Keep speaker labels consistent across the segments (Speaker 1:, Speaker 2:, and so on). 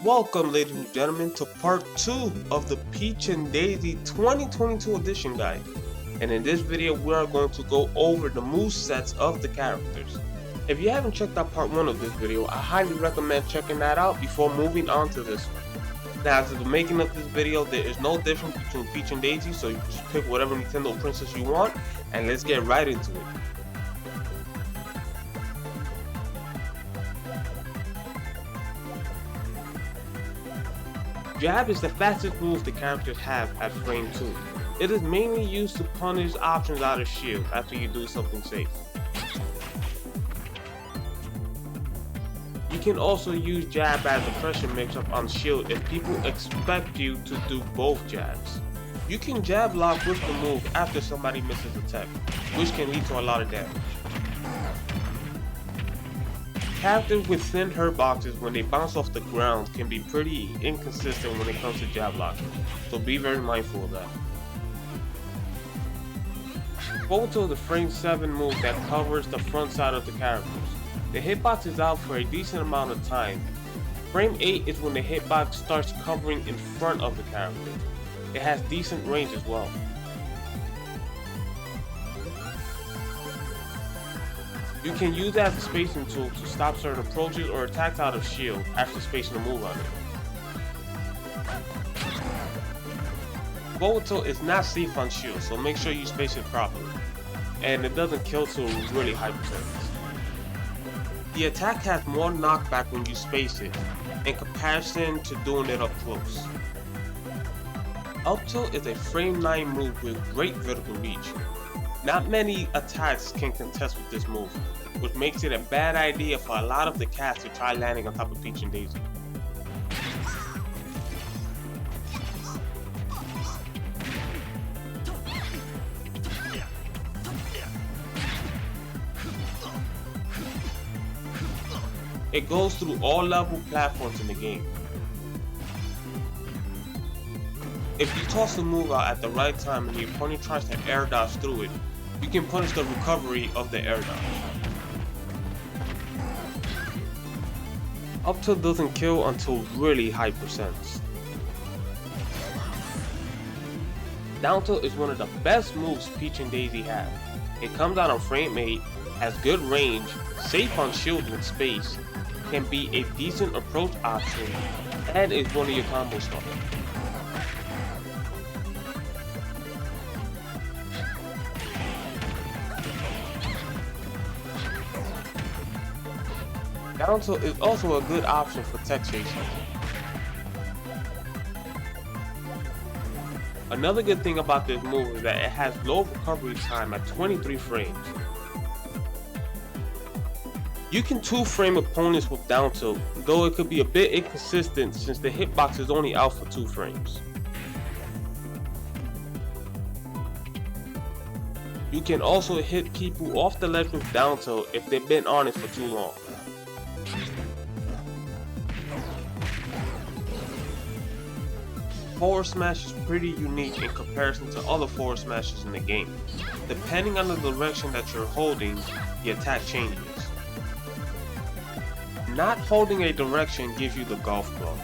Speaker 1: Welcome, ladies and gentlemen, to part 2 of the Peach and Daisy 2022 edition guide. And in this video, we are going to go over the movesets of the characters. If you haven't checked out part 1 of this video, I highly recommend checking that out before moving on to this one. Now, as of the making of this video, there is no difference between Peach and Daisy, so you just pick whatever Nintendo princess you want, and let's get right into it. Jab is the fastest move the characters have at frame 2. It is mainly used to punish options out of shield after you do something safe. You can also use jab as a pressure mix-up on shield if people expect you to do both jabs. You can jab lock with the move after somebody misses a tech, which can lead to a lot of damage. Characters with thin hurt boxes when they bounce off the ground can be pretty inconsistent when it comes to jab locking, so be very mindful of that. Utilt is the frame 7 move that covers the front side of the characters. The hitbox is out for a decent amount of time. Frame 8 is when the hitbox starts covering in front of the character. It has decent range as well. You can use it as a spacing tool to stop certain approaches or attacks out of shield after spacing a move on it. Utilt is not safe on shield, so make sure you space it properly. And it doesn't kill to a really high percentage. The attack has more knockback when you space it, in comparison to doing it up close. Up tilt is a frame 9 move with great vertical reach. Not many attacks can contest with this move, which makes it a bad idea for a lot of the cats to try landing on top of Peach and Daisy. It goes through all level platforms in the game. If you toss the move out at the right time and the opponent tries to air dodge through it, you can punish the recovery of the air dodge. Up tilt doesn't kill until really high percents. Down tilt is one of the best moves Peach and Daisy have. It comes out on frame 8, has good range, safe on shield with space, can be a decent approach option, and is one of your combo starters. Down tilt is also a good option for tech chasing. Another good thing about this move is that it has low recovery time at 23 frames. You can 2-frame opponents with down tilt, though it could be a bit inconsistent since the hitbox is only out for 2 frames. You can also hit people off the ledge with down tilt if they've been on it for too long. Forward smash is pretty unique in comparison to other forward smashes in the game. Depending on the direction that you're holding, the attack changes. Not holding a direction gives you the golf club.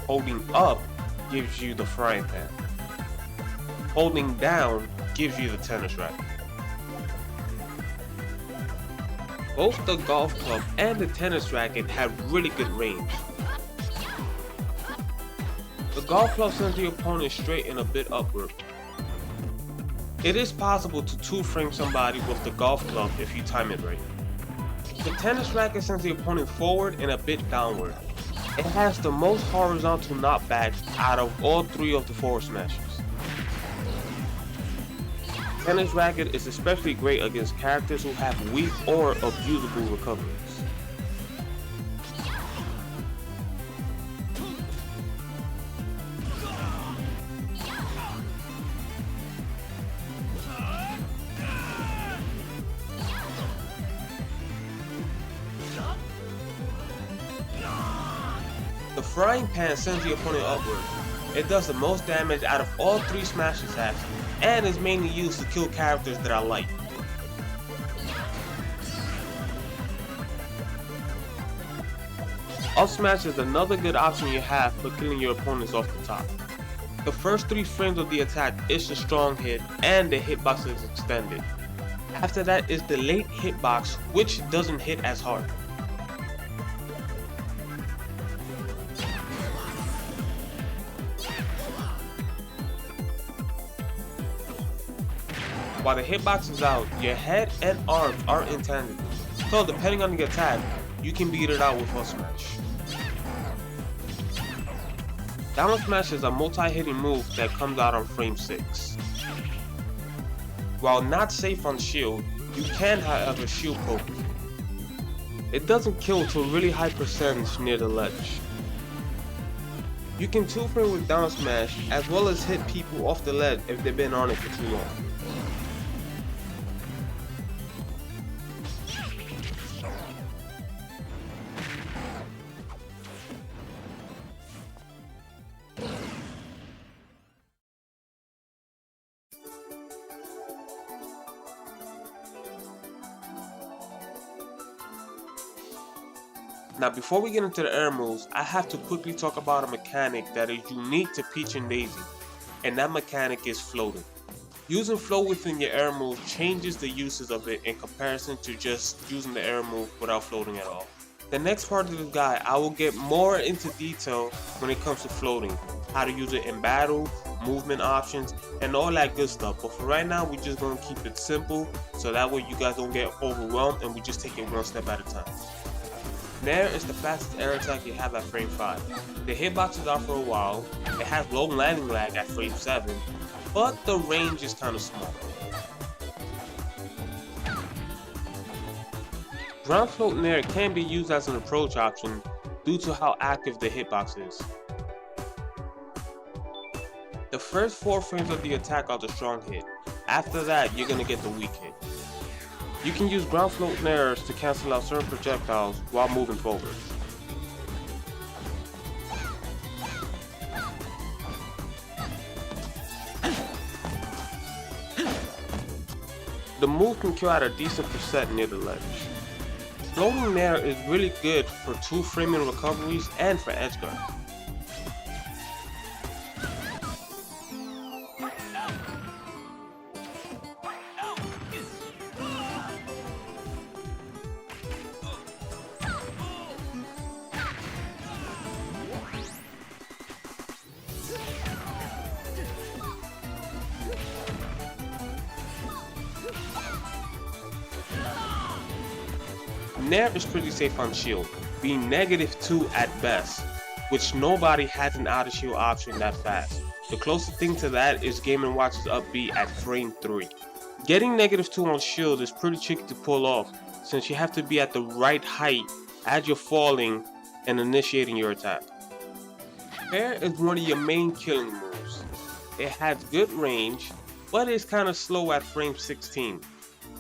Speaker 1: Holding up gives you the frying pan. Holding down gives you the tennis racket. Both the golf club and the tennis racket have really good range. The golf club sends the opponent straight and a bit upward. It is possible to 2-frame somebody with the golf club if you time it right. The tennis racket sends the opponent forward and a bit downward. It has the most horizontal knockbacks out of all 3 of the forward smashes. Tennis racket is especially great against characters who have weak or abusable recoveries. The frying pan sends the opponent upward. It does the most damage out of all 3 smash attacks and is mainly used to kill characters that are light. Usmash is another good option you have for killing your opponents off the top. The first 3 frames of the attack is the strong hit and the hitbox is extended. After that is the late hitbox, which doesn't hit as hard. While the hitbox is out, your head and arms are intangible, so depending on the attack, you can beat it out with Usmash. Down smash is a multi-hitting move that comes out on frame 6. While not safe on shield, you can however shield poke. It doesn't kill to a really high percentage near the ledge. You can 2-frame with down smash as well as hit people off the ledge if they've been on it for too long. Now before we get into the air moves, I have to quickly talk about a mechanic that is unique to Peach and Daisy, and that mechanic is floating. Using float within your air move changes the uses of it in comparison to just using the air move without floating at all. The next part of this guide, I will get more into detail when it comes to floating, how to use it in battle, movement options, and all that good stuff, but for right now we're just going to keep it simple so that way you guys don't get overwhelmed and we just take it one step at a time. Nair is the fastest air attack you have at frame 5. The hitbox is out for a while, it has low landing lag at frame 7, but the range is kind of small. Ground float Nair can be used as an approach option due to how active the hitbox is. The first 4 frames of the attack are the strong hit, after that you're going to get the weak hit. You can use ground float Nairs to cancel out certain projectiles while moving forward. The move can kill at a decent percent near the ledge. Floating Nair is really good for 2-framing recoveries and for edge guard. Nair is pretty safe on shield, being -2 at best, which nobody has an out of shield option that fast. The closest thing to that is Game & Watch's up B at frame 3. Getting -2 on shield is pretty tricky to pull off since you have to be at the right height as you're falling and initiating your attack. Bair is one of your main killing moves. It has good range, but it's kind of slow at frame 16.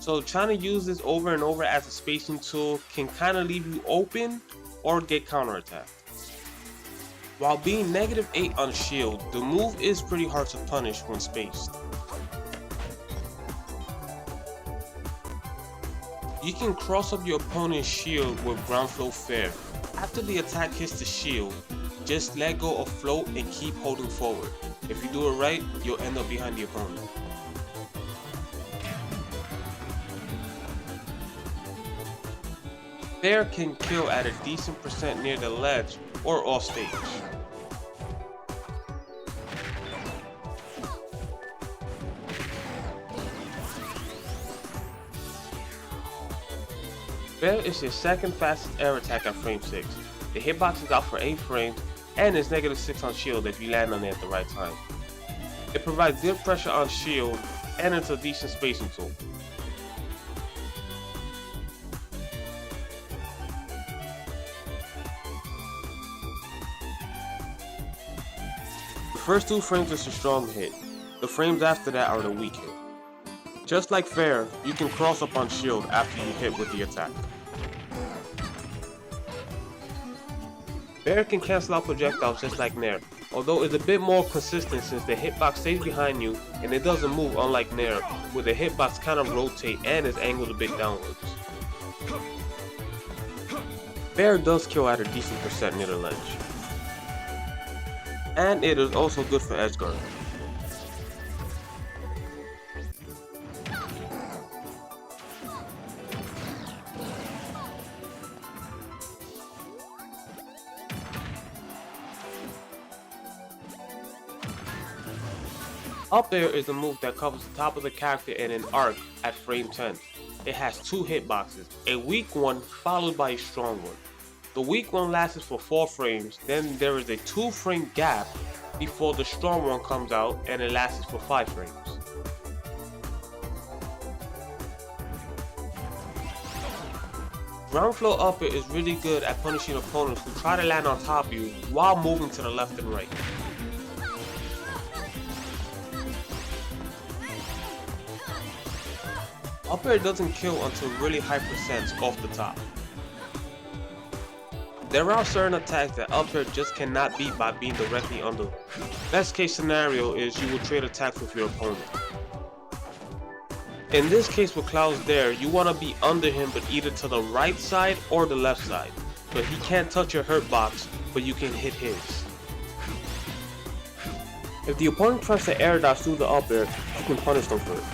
Speaker 1: So trying to use this over and over as a spacing tool can kind of leave you open or get counterattacked. While being -8 on shield, the move is pretty hard to punish when spaced. You can cross up your opponent's shield with ground float fair. After the attack hits the shield, just let go of float and keep holding forward. If you do it right, you'll end up behind the opponent. Bair can kill at a decent percent near the ledge or off stage. Bair is your second fastest air attack at frame 6. The hitbox is out for 8 frames and is -6 on shield if you land on it at the right time. It provides good pressure on shield and it's a decent spacing tool. The first 2 frames is a strong hit, the frames after that are the weak hit. Just like fair, you can cross up on shield after you hit with the attack. Bair can cancel out projectiles just like Nair, although it's a bit more consistent since the hitbox stays behind you and it doesn't move unlike Nair, where the hitbox kind of rotate and is angled a bit downwards. Bair does kill at a decent percent near the ledge. And it is also good for edge guard. Up Air is a move that covers the top of the character in an arc at frame 10. It has 2 hitboxes, a weak one followed by a strong one. The weak one lasts for 4 frames, then there is a 2-frame gap before the strong one comes out and it lasts for 5 frames. Ground flow up air is really good at punishing opponents who try to land on top of you while moving to the left and right. Up air doesn't kill until really high percents off the top. There are certain attacks that up air just cannot beat by being directly under. Best case scenario is you will trade attacks with your opponent. In this case with Cloud's Dair, you want to be under him but either to the right side or the left side. So he can't touch your hurt box, but you can hit his. If the opponent tries to air dodge through the up air, you can punish them for it.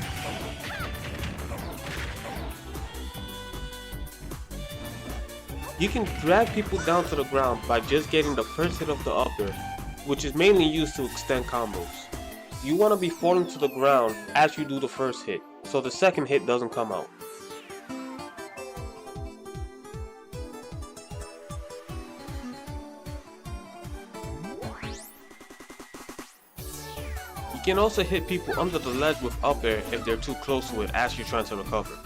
Speaker 1: You can drag people down to the ground by just getting the first hit of the up air, which is mainly used to extend combos. You want to be falling to the ground as you do the first hit, so the second hit doesn't come out. You can also hit people under the ledge with up air if they're too close to it as you're trying to recover.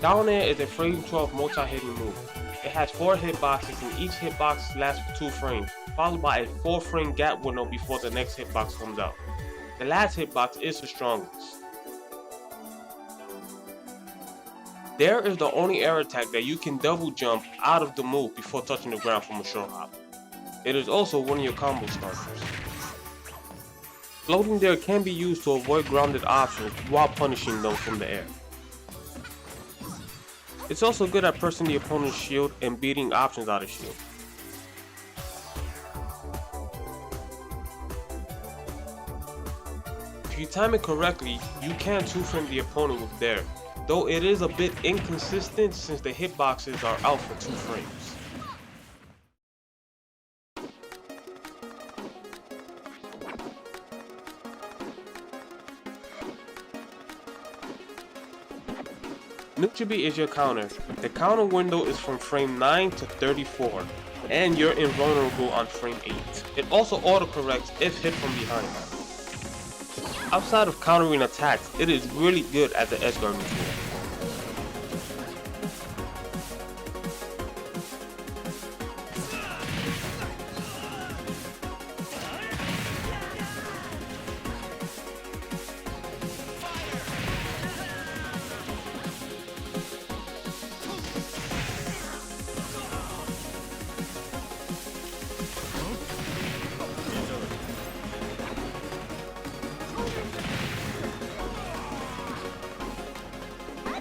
Speaker 1: Down air is a frame 12 multi-hitting move. It has 4 hitboxes and each hitbox lasts for 2 frames, followed by a 4-frame gap window before the next hitbox comes out. The last hitbox is the strongest. Dair is the only air attack that you can double jump out of the move before touching the ground from a short hop. It is also one of your combo starters. Floating Dair can be used to avoid grounded options while punishing them from the air. It's also good at pressing the opponent's shield and beating options out of shield. If you time it correctly, you can 2-frame the opponent with Dair, though it is a bit inconsistent since the hitboxes are out for 2 frames. Nutribi is your counter. The counter window is from frame 9 to 34, and you're invulnerable on frame 8. It also autocorrects if hit from behind. Outside of countering attacks, it is really good as an edge guard tool.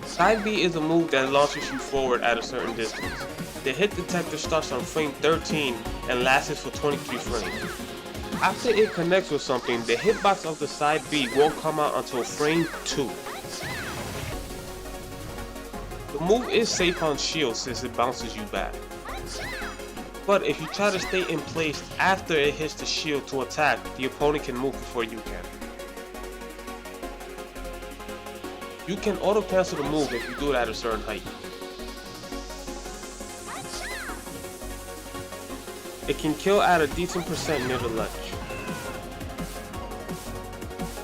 Speaker 1: Side B is a move that launches you forward at a certain distance. The hit detector starts on frame 13 and lasts for 23 frames. After it connects with something, the hitbox of the side B won't come out until frame 2. The move is safe on shield since it bounces you back. But if you try to stay in place after it hits the shield to attack, the opponent can move before you can. You can auto-cancel the move if you do it at a certain height. It can kill at a decent percent near the ledge.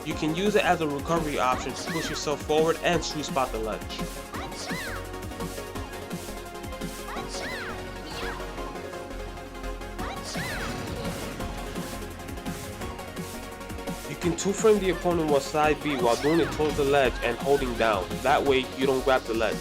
Speaker 1: You can use it as a recovery option to push yourself forward and sweet spot the ledge. You can 2-frame the opponent with side B while doing it towards the ledge and holding down. That way you don't grab the ledge.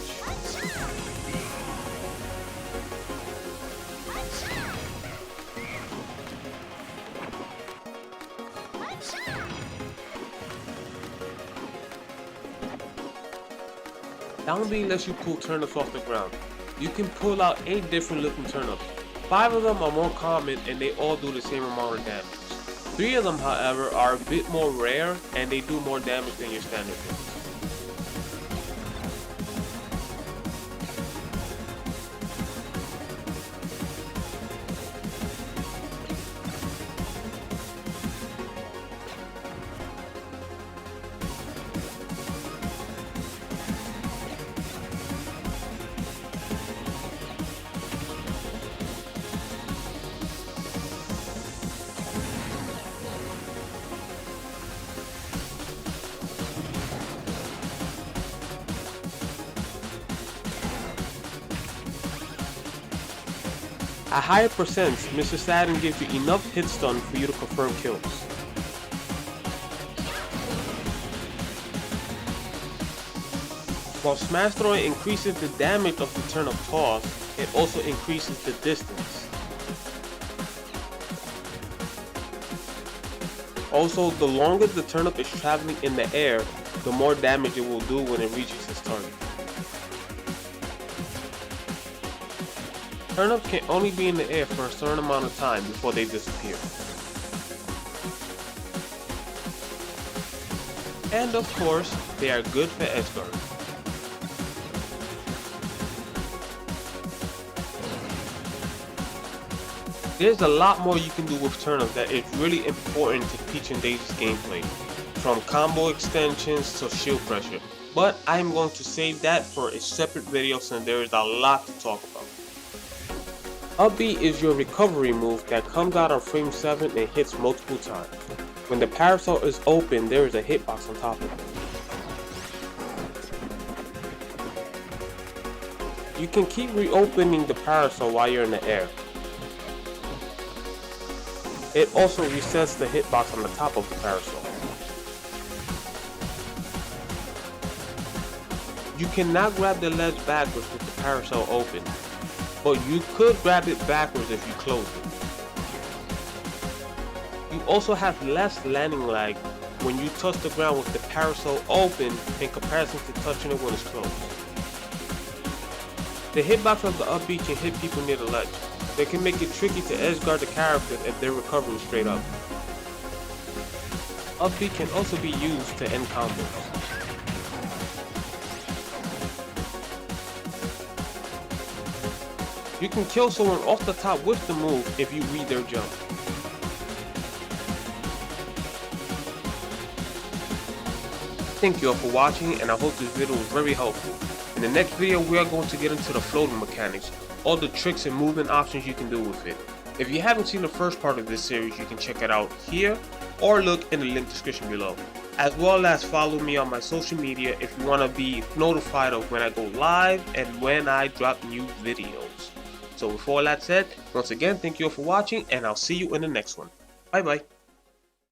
Speaker 1: Down B lets you pull turnips off the ground. You can pull out 8 different looking turnips. 5 of them are more common and they all do the same amount of damage. 3 of them, however, are a bit more rare and they do more damage than your standard ones. At higher percents, Mr. Saturn gives you enough hit stun for you to confirm kills. While smash throwing increases the damage of the turnip toss, it also increases the distance. Also, the longer the turnip is traveling in the air, the more damage it will do when it reaches its target. Turnips can only be in the air for a certain amount of time before they disappear. And of course, they are good for edge guard. There's a lot more you can do with turnips that is really important to Peach and Daisy's gameplay, from combo extensions to shield pressure, but I'm going to save that for a separate video since there is a lot to talk about. Up B is your recovery move that comes out on frame 7 and hits multiple times. When the Parasol is open, there is a hitbox on top of it. You can keep reopening the Parasol while you're in the air. It also resets the hitbox on the top of the Parasol. You cannot grab the ledge backwards with the Parasol open, but you could grab it backwards if you close it. You also have less landing lag when you touch the ground with the Parasol open in comparison to touching it when it's closed. The hitbox of the up B can hit people near the ledge. They can make it tricky to edge guard the characters if they're recovering straight up. Up B can also be used to end combos. You can kill someone off the top with the move if you read their jump. Thank you all for watching, and I hope this video was very helpful. In the next video we are going to get into the floating mechanics, all the tricks and movement options you can do with it. If you haven't seen the first part of this series, you can check it out here or look in the link description below. As well as follow me on my social media if you want to be notified of when I go live and when I drop new videos. So with all that said, once again, thank you all for watching, and I'll see you in the next one. Bye bye.